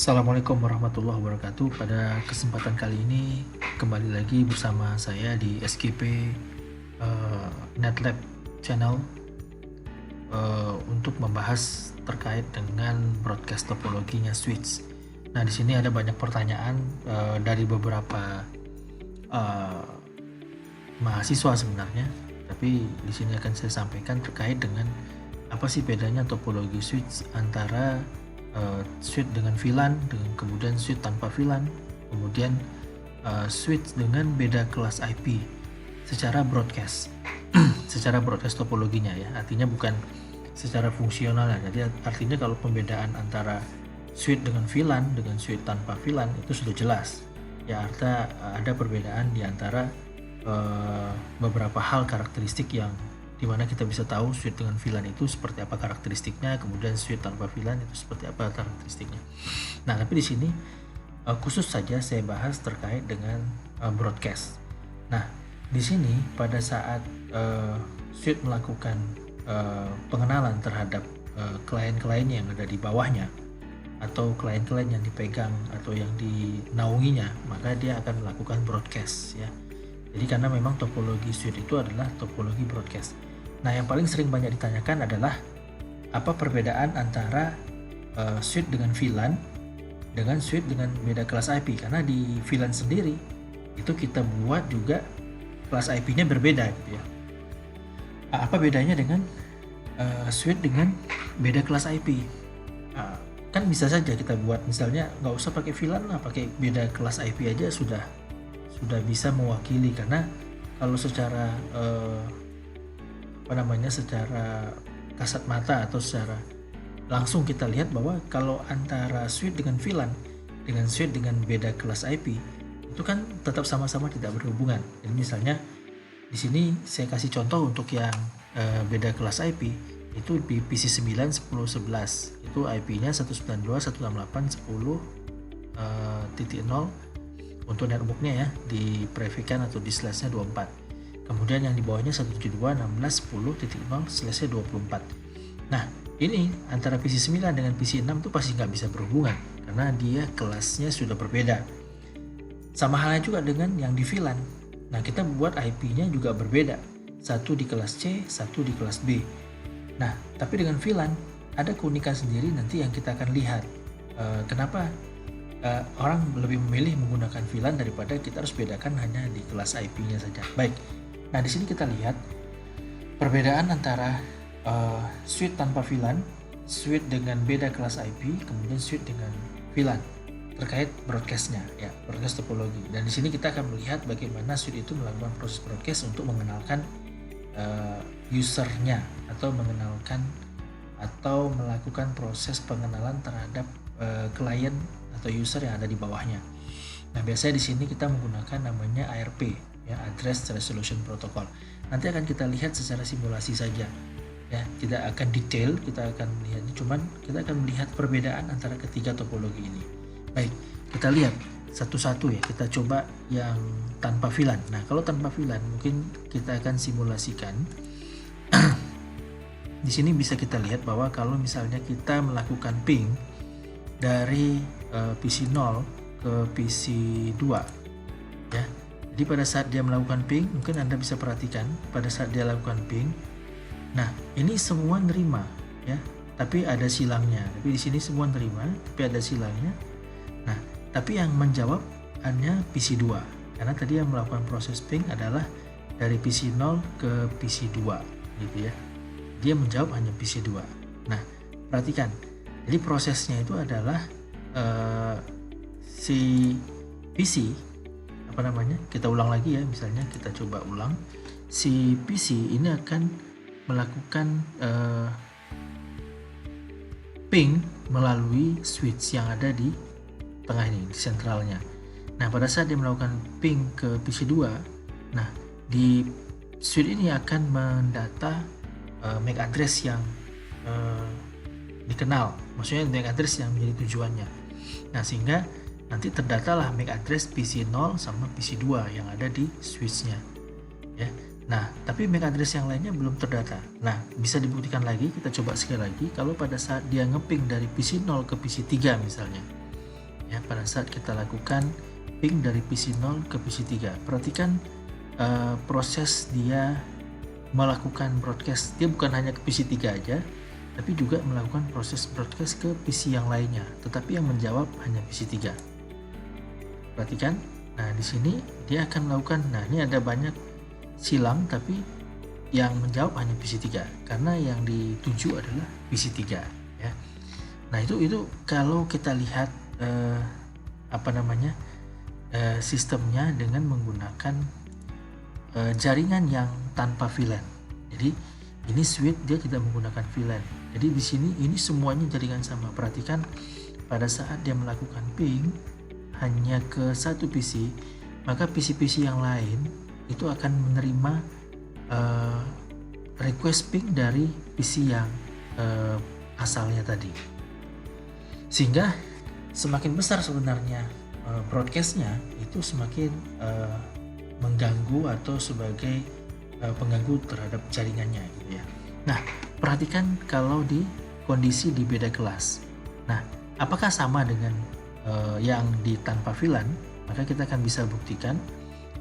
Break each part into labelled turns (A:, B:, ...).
A: Assalamualaikum warahmatullahi wabarakatuh. Pada kesempatan kali ini kembali lagi bersama saya di SKP NetLab Channel untuk membahas terkait dengan broadcast topologinya switch. Nah, di sini ada banyak pertanyaan dari beberapa mahasiswa sebenarnya, tapi di sini akan saya sampaikan terkait dengan apa sih bedanya topologi switch antara switch dengan VLAN, dengan kemudian switch tanpa VLAN, kemudian switch dengan beda kelas IP secara broadcast secara broadcast topologinya ya, artinya bukan secara fungsional ya. Jadi artinya kalau pembedaan antara switch dengan VLAN dengan switch tanpa VLAN itu sudah jelas ya, artinya ada perbedaan di antara beberapa hal karakteristik yang dimana kita bisa tahu switch dengan VLAN itu seperti apa karakteristiknya, kemudian switch tanpa VLAN itu seperti apa karakteristiknya. Nah, tapi di sini khusus saja saya bahas terkait dengan broadcast. Nah, di sini pada saat switch melakukan pengenalan terhadap klien-klien yang ada di bawahnya atau klien-klien yang dipegang atau yang dinaunginya, maka dia akan melakukan broadcast ya. Jadi karena memang topologi switch itu adalah topologi broadcast. Nah, yang paling sering banyak ditanyakan adalah apa perbedaan antara switch dengan VLAN dengan switch dengan beda kelas IP, karena di VLAN sendiri itu kita buat juga kelas IP-nya berbeda gitu ya. Apa bedanya dengan switch dengan beda kelas IP? Kan bisa saja kita buat, misalnya nggak usah pakai VLAN lah, pakai beda kelas IP aja sudah bisa mewakili, karena kalau secara secara kasat mata atau secara langsung kita lihat bahwa kalau antara switch dengan VLAN dengan switch dengan beda kelas IP itu kan tetap sama-sama tidak berhubungan. Jadi misalnya di sini saya kasih contoh untuk yang beda kelas IP itu di PC 9 10 11 itu IP-nya 192.168.10.0 untuk netbooknya ya, di prefix-nya atau di slash-nya 24. Kemudian yang di bawahnya 172.16.10/24. Nah, ini antara PC 9 dengan PC 6 itu pasti nggak bisa berhubungan karena dia kelasnya sudah berbeda. Sama halnya juga dengan yang di VLAN. Nah, kita buat IP-nya juga berbeda. Satu di kelas C, satu di kelas B. Nah, tapi dengan VLAN ada keunikan sendiri nanti yang kita akan lihat. Kenapa orang lebih memilih menggunakan VLAN daripada kita harus bedakan hanya di kelas IP-nya saja. Baik, nah di sini kita lihat perbedaan antara switch tanpa VLAN, switch dengan beda kelas IP, kemudian switch dengan VLAN terkait broadcast-nya ya, broadcast topologi. Dan di sini kita akan melihat bagaimana switch itu melakukan proses broadcast untuk mengenalkan usernya atau melakukan proses pengenalan terhadap klien atau user yang ada di bawahnya. Nah, biasanya di sini kita menggunakan namanya ARP ya, Address Resolution Protocol. Nanti akan kita lihat secara simulasi saja ya, tidak akan detail, kita akan melihat, cuman kita akan melihat perbedaan antara ketiga topologi ini. Baik, kita lihat satu-satu ya, kita coba yang tanpa VLAN. Nah, kalau tanpa VLAN mungkin kita akan simulasikan. Di sini bisa kita lihat bahwa kalau misalnya kita melakukan ping dari PC 0 ke PC 2 ya. Jadi pada saat dia melakukan ping, mungkin Anda bisa perhatikan pada saat dia lakukan ping. Nah, ini semua nerima ya, tapi ada silangnya. Tapi di sini semua nerima, tapi ada silangnya. Nah, tapi yang menjawab hanya PC 2. Karena tadi yang melakukan proses ping adalah dari PC 0 ke PC 2 gitu ya. Dia menjawab hanya PC 2. Nah, perhatikan. Jadi prosesnya itu adalah si PC kita ulang lagi ya, misalnya kita coba ulang. Si PC ini akan melakukan ping melalui switch yang ada di tengah ini, di sentralnya. Nah, pada saat dia melakukan ping ke PC 2, nah di switch ini akan mendata MAC address yang dikenal, maksudnya MAC address yang menjadi tujuannya. Nah, sehingga nanti terdatalah MAC address PC 0 sama PC 2 yang ada di switch-nya ya. Nah, tapi MAC address yang lainnya belum terdata. Nah, bisa dibuktikan lagi, kita coba sekali lagi. Kalau pada saat dia ngeping dari PC 0 ke PC 3 misalnya, ya pada saat kita lakukan ping dari PC 0 ke PC 3. Perhatikan proses dia melakukan broadcast. Dia bukan hanya ke PC 3 aja, tapi juga melakukan proses broadcast ke PC yang lainnya, tetapi yang menjawab hanya PC 3. Perhatikan, nah di sini dia akan melakukan, nah ini ada banyak silang tapi yang menjawab hanya PC 3 karena yang dituju adalah PC 3 ya. Nah itu kalau kita lihat sistemnya dengan menggunakan jaringan yang tanpa VLAN. Jadi ini switch dia tidak menggunakan VLAN. Jadi di sini ini semuanya jaringan sama. Perhatikan pada saat dia melakukan ping hanya ke satu PC, maka PC-PC yang lain itu akan menerima request ping dari PC yang asalnya tadi. Sehingga semakin besar sebenarnya broadcastnya, itu semakin mengganggu atau sebagai pengganggu terhadap jaringannya gitu ya. Nah, perhatikan kalau di kondisi di beda kelas. Nah, apakah sama dengan yang di tanpa VLAN? Maka kita akan bisa buktikan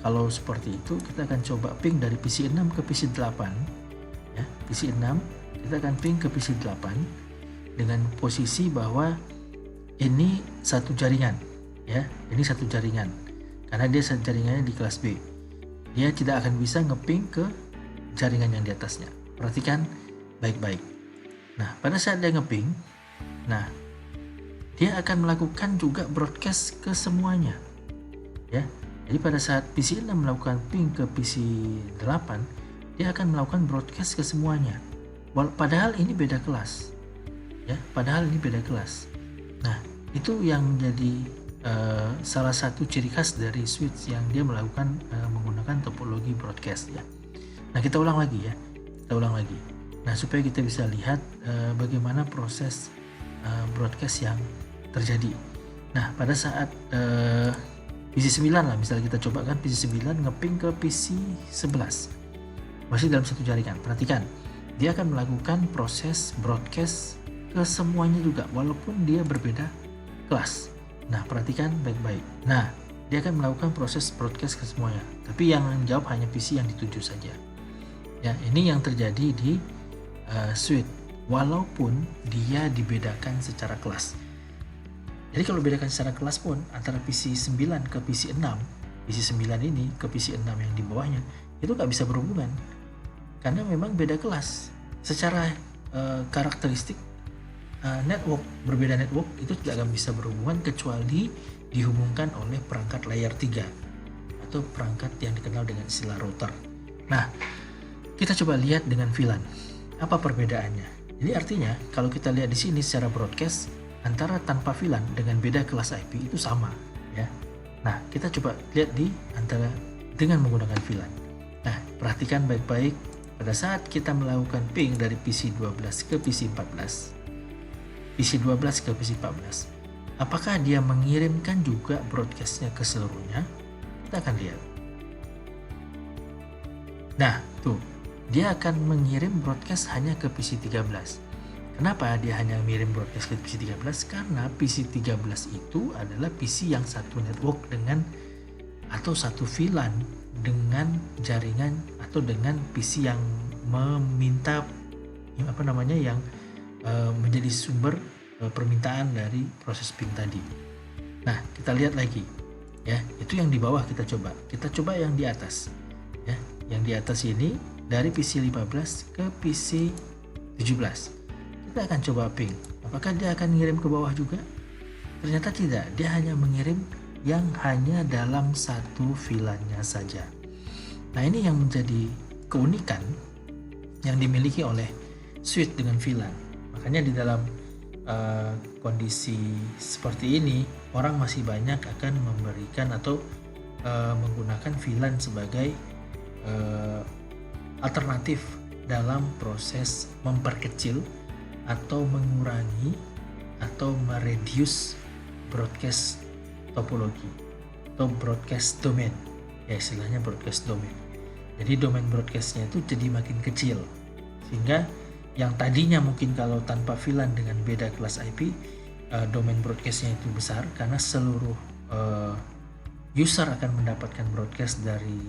A: kalau seperti itu. Kita akan coba ping dari PC 6 ke PC 8 ya. PC 6 kita akan ping ke PC 8 dengan posisi bahwa ini satu jaringan ya, ini satu jaringan karena dia jaringannya di kelas B. Dia tidak akan bisa ngeping ke jaringan yang di atasnya. Perhatikan baik-baik. Nah, pada saat dia ngeping, nah dia akan melakukan juga broadcast ke semuanya ya. Jadi pada saat PC 6 melakukan ping ke PC 8, dia akan melakukan broadcast ke semuanya. Padahal ini beda kelas ya, padahal ini beda kelas. Nah, itu yang menjadi salah satu ciri khas dari switch yang dia melakukan menggunakan topologi broadcast ya. Nah, kita ulang lagi ya. Nah, supaya kita bisa lihat bagaimana proses broadcast yang terjadi. Nah, pada saat PC 9 lah, misalnya kita coba kan PC 9 ngeping ke PC 11 masih dalam satu jaringan. Perhatikan, dia akan melakukan proses broadcast ke semuanya juga walaupun dia berbeda kelas. Nah, perhatikan baik-baik. Nah, dia akan melakukan proses broadcast ke semuanya, tapi yang menjawab hanya PC yang dituju saja ya. Ini yang terjadi di switch walaupun dia dibedakan secara kelas. Jadi kalau bedakan secara kelas pun antara PC 9 ke PC 6, PC 9 ini ke PC 6 yang di bawahnya itu nggak bisa berhubungan karena memang beda kelas. Secara karakteristik network, berbeda network itu tidak akan bisa berhubungan kecuali dihubungkan oleh perangkat layer 3 atau perangkat yang dikenal dengan istilah router. Nah, kita coba lihat dengan VLAN. Apa perbedaannya? Jadi artinya kalau kita lihat di sini secara broadcast antara tanpa VLAN dengan beda kelas IP itu sama ya. Nah, kita coba lihat di antara dengan menggunakan VLAN. Nah, perhatikan baik-baik pada saat kita melakukan ping dari PC 12 ke PC 14, PC 12 ke PC 14, apakah dia mengirimkan juga broadcastnya ke seluruhnya? Kita akan lihat. Nah, tuh, dia akan mengirim broadcast hanya ke PC 13. Kenapa dia hanya mengirim broadcast ke PC 13? Karena PC 13 itu adalah PC yang satu network dengan atau satu VLAN dengan jaringan atau dengan PC yang meminta yang menjadi sumber permintaan dari proses ping tadi. Nah, kita lihat lagi ya, itu yang di bawah kita coba yang di atas ya. Yang di atas ini dari PC 15 ke PC 17. Kita akan coba ping. Apakah dia akan mengirim ke bawah juga? Ternyata tidak. Dia hanya mengirim yang hanya dalam satu VLAN-nya saja. Nah, ini yang menjadi keunikan yang dimiliki oleh switch dengan VLAN. Makanya di dalam kondisi seperti ini, orang masih banyak akan memberikan atau menggunakan VLAN sebagai alternatif dalam proses memperkecil atau mengurangi atau mereduce broadcast topologi atau broadcast domain ya, istilahnya broadcast domain. Jadi domain broadcastnya itu jadi makin kecil sehingga yang tadinya mungkin kalau tanpa VLAN dengan beda kelas IP domain broadcastnya itu besar karena seluruh user akan mendapatkan broadcast dari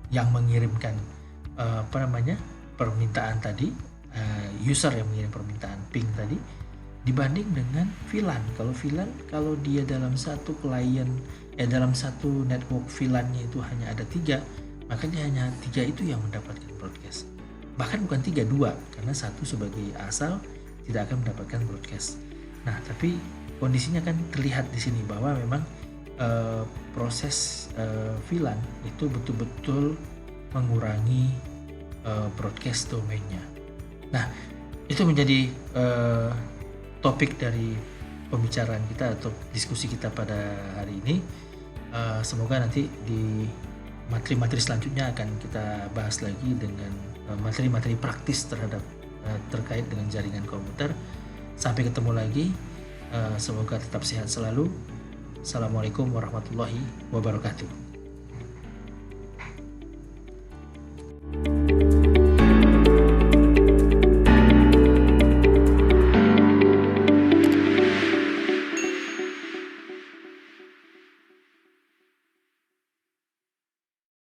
A: yang mengirimkan permintaan tadi, user yang mengirim permintaan ping tadi, dibanding dengan VLAN. Kalau VLAN, kalau dia dalam satu klien, dalam satu network VLAN-nya itu hanya ada 3, maka dia hanya 3 itu yang mendapatkan broadcast. Bahkan bukan 3, 2, karena satu sebagai asal tidak akan mendapatkan broadcast. Nah, tapi kondisinya kan terlihat di sini bahwa memang proses VLAN itu betul-betul mengurangi broadcast domainnya. Nah, itu menjadi topik dari pembicaraan kita atau diskusi kita pada hari ini. Semoga nanti di materi-materi selanjutnya akan kita bahas lagi dengan materi-materi praktis terkait dengan jaringan komputer. Sampai ketemu lagi. Semoga tetap sehat selalu. Assalamualaikum warahmatullahi wabarakatuh.